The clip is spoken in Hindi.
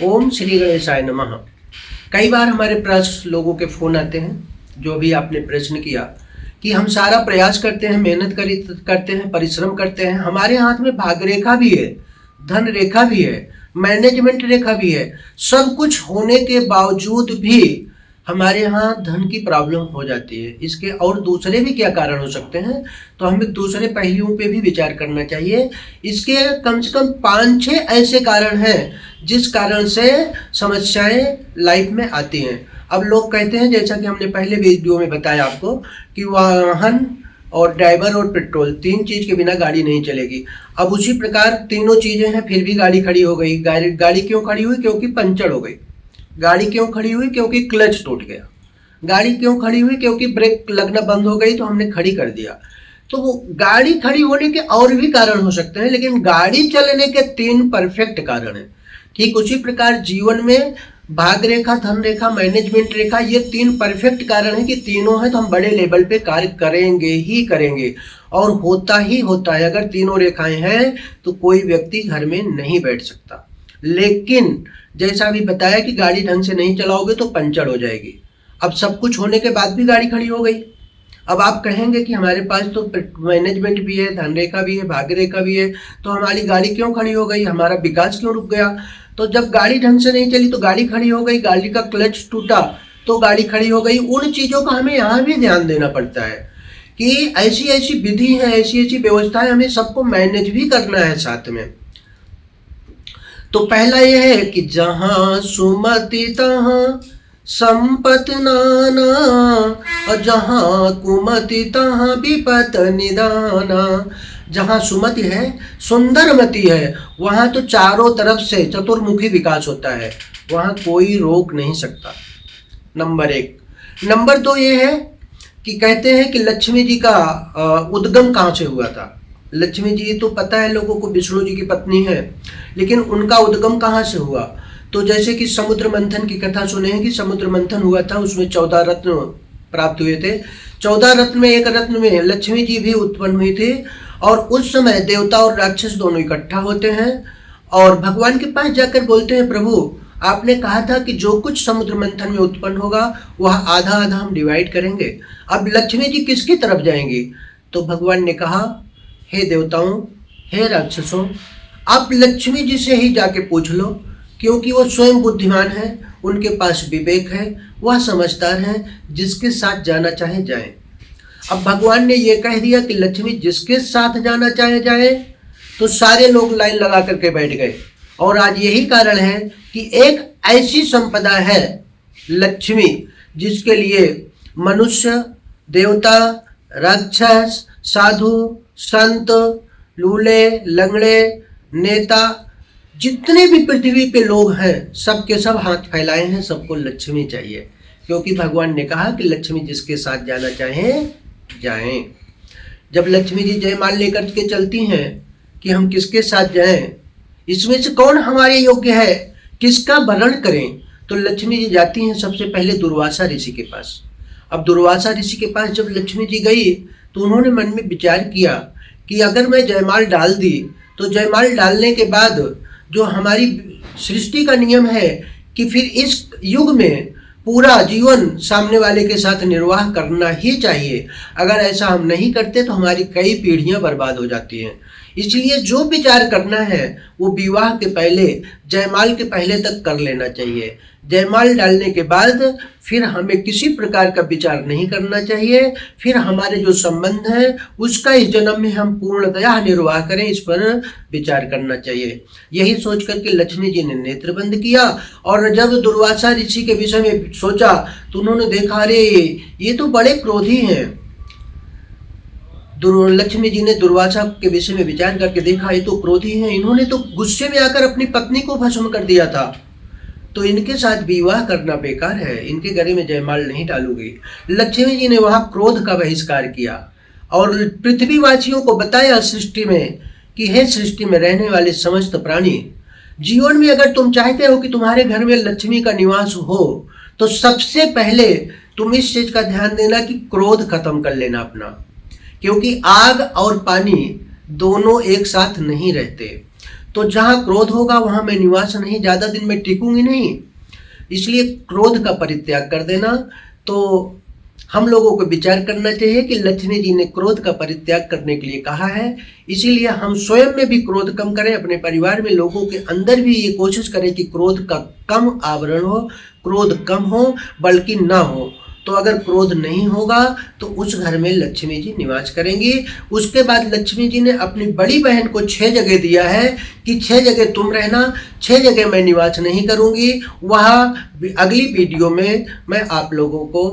ओम श्री गणेशाय नमः। कई बार हमारे पास लोगों के फ़ोन आते हैं, जो भी आपने प्रश्न किया कि हम सारा प्रयास करते हैं, मेहनत करते हैं, परिश्रम करते हैं, हमारे हाथ में भाग्य रेखा भी है, धन रेखा भी है, मैनेजमेंट रेखा भी है, सब कुछ होने के बावजूद भी हमारे यहाँ धन की प्रॉब्लम हो जाती है। इसके और दूसरे भी क्या कारण हो सकते हैं, तो हमें दूसरे पहलुओं पे भी विचार करना चाहिए। इसके कम से कम 5-6 ऐसे कारण हैं जिस कारण से समस्याएं लाइफ में आती हैं। अब लोग कहते हैं, जैसा कि हमने पहले वीडियो में बताया आपको, कि वाहन और ड्राइवर और पेट्रोल, 3 चीज़ के बिना गाड़ी नहीं चलेगी। अब उसी प्रकार तीनों चीज़ें हैं, फिर भी गाड़ी खड़ी हो गई। गाड़ी क्यों खड़ी हुई? क्योंकि पंचर हो गई। गाड़ी क्यों खड़ी हुई? क्योंकि क्लच टूट गया। गाड़ी क्यों खड़ी हुई? क्योंकि ब्रेक लगना बंद हो गई तो हमने खड़ी कर दिया। तो वो गाड़ी खड़ी होने के और भी कारण हो सकते हैं, लेकिन गाड़ी चलने के 3 परफेक्ट कारण हैं। ठीक उसी प्रकार जीवन में भाग्य रेखा, धन रेखा, मैनेजमेंट रेखा, ये 3 परफेक्ट कारण हैं कि तीनों हैं तो हम बड़े लेवल पे कार्य करेंगे ही करेंगे, और होता ही होता है। अगर तीनों रेखाएं हैं तो कोई व्यक्ति घर में नहीं बैठ सकता। लेकिन जैसा अभी बताया कि गाड़ी ढंग से नहीं चलाओगे तो पंचर हो जाएगी। अब सब कुछ होने के बाद भी गाड़ी खड़ी हो गई। अब आप कहेंगे कि हमारे पास तो मैनेजमेंट भी है, धन रेखा भी है, भाग्य रेखा भी है, तो हमारी गाड़ी क्यों खड़ी हो गई, हमारा विकास क्यों रुक गया? तो जब गाड़ी ढंग से नहीं चली तो गाड़ी खड़ी हो गई, गाड़ी का क्लच टूटा तो गाड़ी खड़ी हो गई। उन चीज़ों का हमें यहाँ भी ध्यान देना पड़ता है कि ऐसी ऐसी विधि है, ऐसी ऐसी व्यवस्थाएं, हमें सबको मैनेज भी करना है साथ में। तो पहला यह है कि जहाँ सुमति तहाँ संपत नाना, और जहाँ कुमति तहाँ विपत निदाना। जहाँ सुमति है, सुंदरमति है, वहाँ तो चारों तरफ से चतुर्मुखी विकास होता है, वहाँ कोई रोक नहीं सकता। नंबर 1। नंबर 2 ये है कि कहते हैं कि लक्ष्मी जी का उद्गम कहाँ से हुआ था। लक्ष्मी जी तो पता है लोगों को, विष्णु जी की पत्नी है, लेकिन उनका उद्गम कहाँ से हुआ? तो जैसे कि समुद्र मंथन की कथा सुने हैं कि समुद्र मंथन हुआ था, उसमें 14 रत्न प्राप्त हुए थे। 14 रत्न में एक रत्न में लक्ष्मी जी भी उत्पन्न हुई थी, और उस समय देवता और राक्षस दोनों इकट्ठा होते हैं और भगवान के पास जाकर बोलते हैं, प्रभु आपने कहा था कि जो कुछ समुद्र मंथन में उत्पन्न होगा वह आधा आधा हम डिवाइड करेंगे, अब लक्ष्मी जी किसकी तरफ जाएंगी? तो भगवान ने कहा, हे देवताओं, हे राक्षसों, आप लक्ष्मी जी से ही जाके पूछ लो, क्योंकि वो स्वयं बुद्धिमान है, उनके पास विवेक है, वह समझदार हैं, जिसके साथ जाना चाहे जाए। अब भगवान ने ये कह दिया कि लक्ष्मी जिसके साथ जाना चाहे जाए, तो सारे लोग लाइन लगा करके बैठ गए। और आज यही कारण है कि एक ऐसी संपदा है लक्ष्मी, जिसके लिए मनुष्य, देवता, राक्षस, साधु, संत, लूले, लंगड़े, नेता, जितने भी पृथ्वी पे लोग हैं, सबके सब हाथ फैलाए हैं, सबको लक्ष्मी चाहिए, क्योंकि भगवान ने कहा कि लक्ष्मी जिसके साथ जाना चाहें जाएं। जब लक्ष्मी जी जयमाल लेकर के चलती हैं कि हम किसके साथ जाएं, इसमें से कौन हमारे योग्य है, किसका वरण करें, तो लक्ष्मी जी जाती हैं सबसे पहले दुर्वासा ऋषि के पास। अब दुर्वासा ऋषि के पास जब लक्ष्मी जी गई तो उन्होंने मन में विचार किया कि अगर मैं जयमाल डाल दी तो जयमाल डालने के बाद जो हमारी सृष्टि का नियम है कि फिर इस युग में पूरा जीवन सामने वाले के साथ निर्वाह करना ही चाहिए। अगर ऐसा हम नहीं करते तो हमारी कई पीढ़ियां बर्बाद हो जाती हैं। इसलिए जो विचार करना है वो विवाह के पहले, जयमाल के पहले तक कर लेना चाहिए। जयमाल डालने के बाद फिर हमें किसी प्रकार का विचार नहीं करना चाहिए। फिर हमारे जो संबंध हैं उसका इस जन्म में हम पूर्णतया निर्वाह करें, इस पर विचार करना चाहिए। यही सोच करके लक्ष्मी जी ने नेत्र बंद किया, और जब दुर्वासा ऋषि के विषय में सोचा तो उन्होंने देखा, अरे ये तो बड़े क्रोधी हैं। लक्ष्मी जी ने दुर्वासा के विषय में विचार करके देखा, ये तो क्रोधी हैं, इन्होंने तो गुस्से में आकर अपनी पत्नी को भस्म कर दिया था, तो इनके साथ विवाह करना बेकार है, इनके गले में जयमाल नहीं डालूंगी। लक्ष्मी जी ने वहां क्रोध का बहिष्कार किया और पृथ्वीवासियों को बताया सृष्टि में कि हे सृष्टि में रहने वाले समस्त प्राणी, जीवन में अगर तुम चाहते हो कि तुम्हारे घर में लक्ष्मी का निवास हो, तो सबसे पहले तुम इस चीज का ध्यान देना कि क्रोध खत्म कर लेना अपना, क्योंकि आग और पानी दोनों एक साथ नहीं रहते। तो जहाँ क्रोध होगा वहाँ मैं निवास नहीं, ज़्यादा दिन में टिकूंगी नहीं। इसलिए क्रोध का परित्याग कर देना। तो हम लोगों को विचार करना चाहिए कि लक्ष्मी जी ने क्रोध का परित्याग करने के लिए कहा है, इसीलिए हम स्वयं में भी क्रोध कम करें, अपने परिवार में लोगों के अंदर भी ये कोशिश करें कि क्रोध का कम आवरण हो, क्रोध कम हो बल्कि ना हो। तो अगर क्रोध नहीं होगा तो उस घर में लक्ष्मी जी निवास करेंगी। उसके बाद लक्ष्मी जी ने अपनी बड़ी बहन को 6 जगह दिया है कि 6 जगह तुम रहना, 6 जगह मैं निवास नहीं करूंगी। वह अगली वीडियो में मैं आप लोगों को